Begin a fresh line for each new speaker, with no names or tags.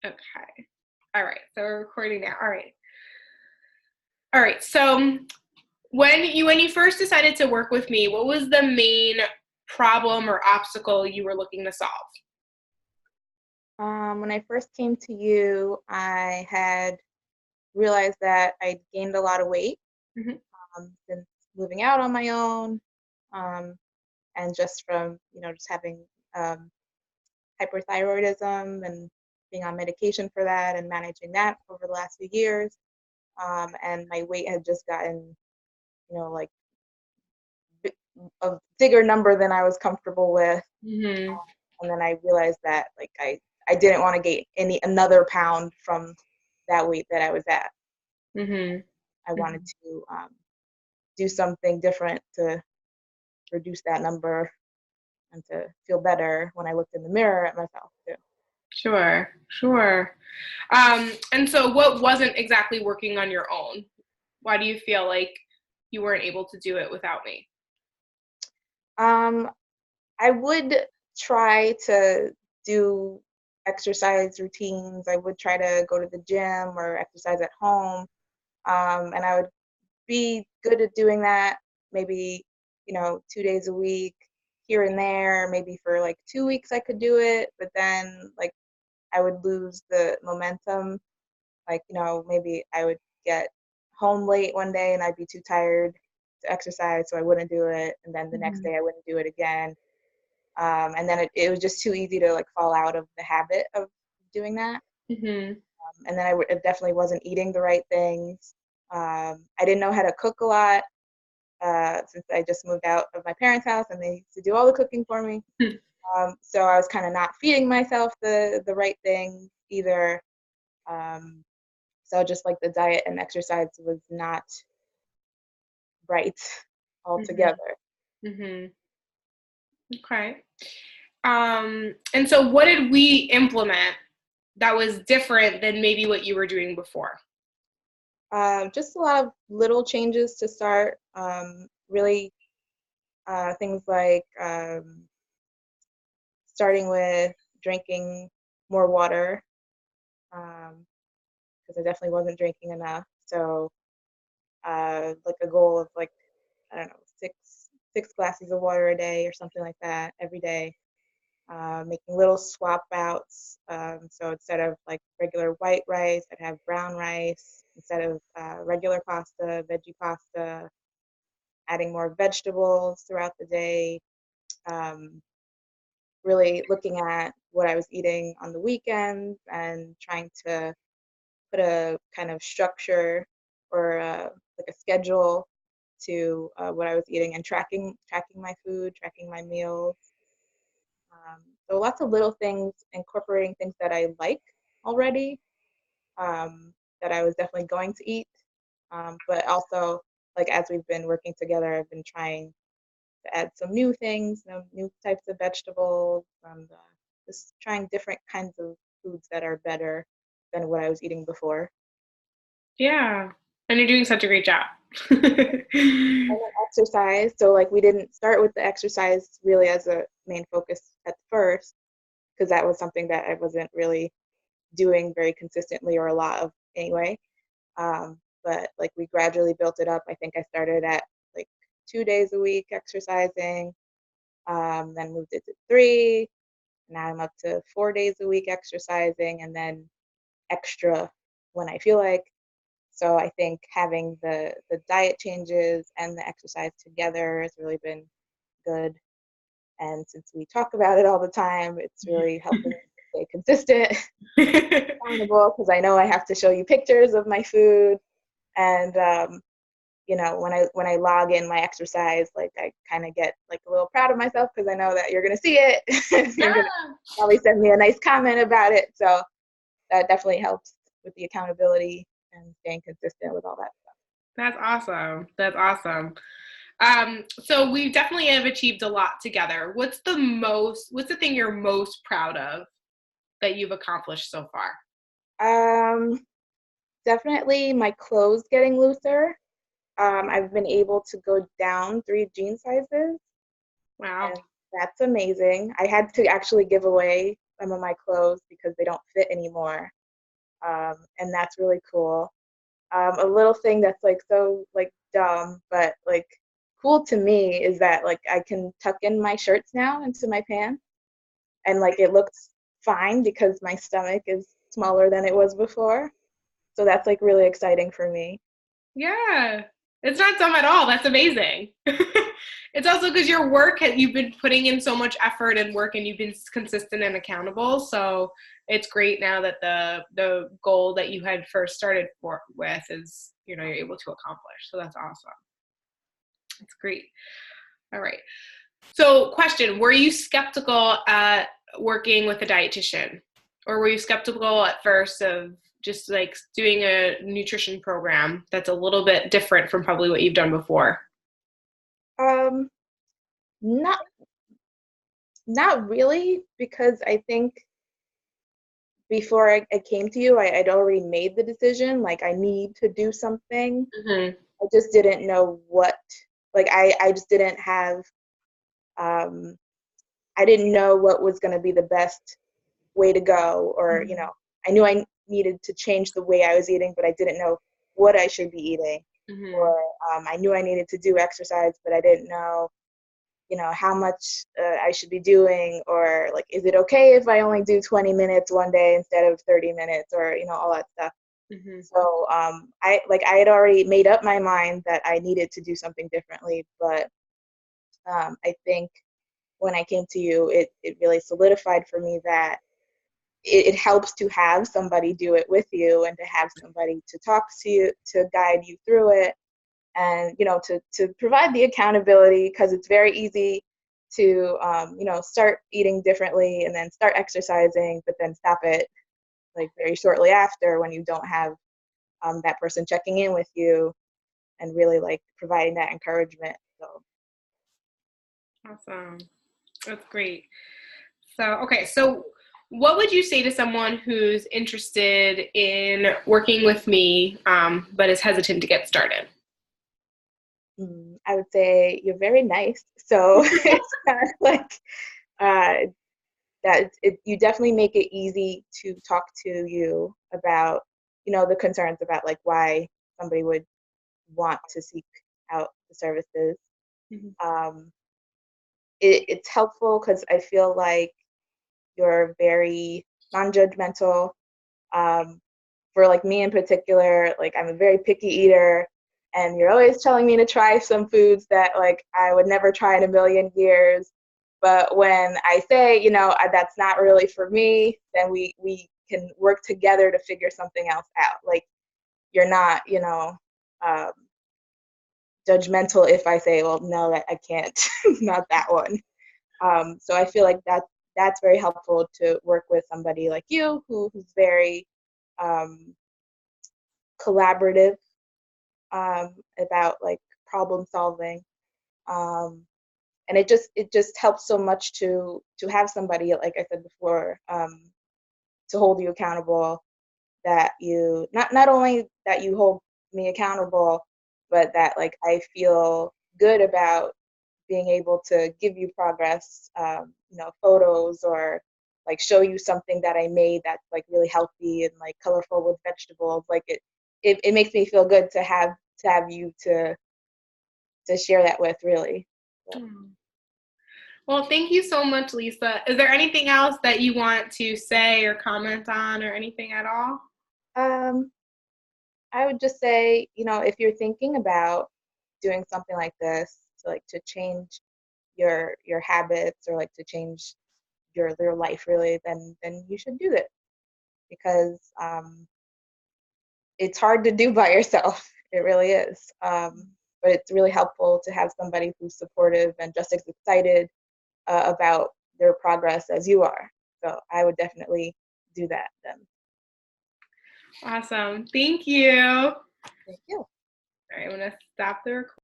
Okay. All right. So we're recording now. All right. All right. So when you first decided to work with me, what was the main problem or obstacle you were looking to solve?
When I first came to you, I had realized that I'd gained a lot of weight
Hmm.
since moving out on my own, um, and just from just having um, hyperthyroidism and being on medication for that and managing that over the last few years. And my weight had just gotten like bi- a bigger number than I was comfortable with.
Hmm.
And then I realized that like I didn't want to gain another pound from that weight that I was at.
Hmm.
I wanted to do something different to reduce that number and to feel better when I looked in the mirror at myself too.
Sure. Sure. And so what wasn't exactly working on your own? Why do you feel like you weren't able to do it without me?
Um, I would try to do exercise routines. I would try to go to the gym or exercise at home. And I would be good at doing that maybe, 2 days a week here and there. Maybe for like 2 weeks I could do it, but then like I would lose the momentum. Like, maybe I would get home late one day and I'd be too tired to exercise, so I wouldn't do it. And then the next
Hmm.
day I wouldn't do it again. And then it was just too easy to like fall out of the habit of doing that.
Hmm.
And then I definitely wasn't eating the right things. I didn't know how to cook a lot since I just moved out of my parents' house and they used to do all the cooking for me. So I was kind of not feeding myself the right things either. Um, so just like the diet and exercise was not right
Hmm.
altogether.
Hmm. Okay. And so what did we implement that was different than maybe what you were doing before?
Just a lot of little changes to start. Really, things like starting with drinking more water because I definitely wasn't drinking enough. So, like a goal of like I don't know six glasses of water a day or something like that every day. Making little swap outs. So instead of like regular white rice, I'd have brown rice. Instead of regular pasta, veggie pasta. Adding more vegetables throughout the day. Um, really looking at what I was eating on the weekends and trying to put a kind of structure or like a schedule to what I was eating and tracking my food, tracking my meals. So lots of little things, incorporating things that I like already, that I was definitely going to eat, but also like as we've been working together, I've been trying to add some new things, new types of vegetables, and just trying different kinds of foods that are better than what I was eating before.
Yeah. And you're doing such a great job.
And then exercise. So like we didn't start with the exercise really as a main focus at first because that was something that I wasn't really doing very consistently or a lot of anyway. But like we gradually built it up. I think I started at like 2 days a week exercising, then moved it to three. Now I'm up to 4 days a week exercising and then extra when I feel like. So I think having the diet changes and the exercise together has really been good. And since we talk about it all the time, it's really helping me stay consistent, accountable, because I know I have to show you pictures of my food. And when I log in my exercise, like I kind of get like a little proud of myself because I know that you're gonna see it. You're gonna
Yeah.
probably send me a nice comment about it. So that definitely helps with the accountability and staying consistent with all that stuff.
That's awesome. That's awesome. So we definitely have achieved a lot together. What's the thing you're most proud of that you've accomplished so far?
Um, Definitely my clothes getting looser. I've been able to go down 3 jean sizes,
Wow.
and that's amazing. I had to actually give away some of my clothes because they don't fit anymore. And that's really cool. A little thing that's like so like dumb, but like cool to me is that like I can tuck in my shirts now into my pants and like it looks fine because my stomach is smaller than it was before. So that's like really exciting for me.
Yeah. It's not dumb at all. That's amazing. It's also because your work, you've been putting in so much effort and work and you've been consistent and accountable. So it's great now that the goal that you had first started with is, you're able to accomplish. So that's awesome. That's great. All right. So question, were you skeptical at working with a dietitian? Or were you skeptical at first of just like doing a nutrition program that's a little bit different from probably what you've done before?
Um, not not really, because I think before I came to you, I'd already made the decision, like I need to do something.
Hmm.
I just didn't know what, like I just didn't have, um, I didn't know what was going to be the best way to go, or, you know, I knew I needed to change the way I was eating, but I didn't know what I should be eating.
Hmm.
Or I knew I needed to do exercise, but I didn't know, you know, how much I should be doing, or like, is it okay if I only do 20 minutes one day instead of 30 minutes, or, you know, all that stuff.
Hmm.
So I had already made up my mind that I needed to do something differently, but I think when I came to you, it really solidified for me that it helps to have somebody do it with you and to have somebody to talk to you, to guide you through it, and you know, to provide the accountability, because it's very easy to you know, start eating differently and then start exercising but then stop it like very shortly after when you don't have that person checking in with you and really like providing that encouragement. So
Awesome. That's great. So, okay, so what would you say to someone who's interested in working with me, but is hesitant to get started?
I would say you're very nice. So it's kind of like uh, you definitely make it easy to talk to you about, you know, the concerns about like why somebody would want to seek out the services.
Mhm.
Um, it's helpful because I feel like you're very non-judgmental. Um, for like me in particular, like I'm a very picky eater, and you're always telling me to try some foods that like I would never try in a million years. But when I say, you know, that's not really for me, then we can work together to figure something else out. Like you're not, you know, um, judgmental if I say, well, no, I can't, not that one. So I feel like that's very helpful to work with somebody like you who's very um, collaborative about like problem solving, um, and it just helps so much to have somebody like I said before, to hold you accountable, that you not only that you hold me accountable, but that like I feel good about being able to give you progress, you know, photos, or like show you something that I made that's like really healthy and like colorful with vegetables. Like it makes me feel good to have you to share that with, really. So,
Mm. Well, thank you so much, Lisa. Is there anything else that you want to say or comment on or anything at all?
um, I would just say, you know, if you're thinking about doing something like this to like to change your habits, or like to change your life really, then you should do it, because it's hard to do by yourself. It really is. But it's really helpful to have somebody who's supportive and just as excited about their progress as you are. So I would definitely do that then.
Awesome. Thank you. All
Thank you.
right, I'm going to stop the recording.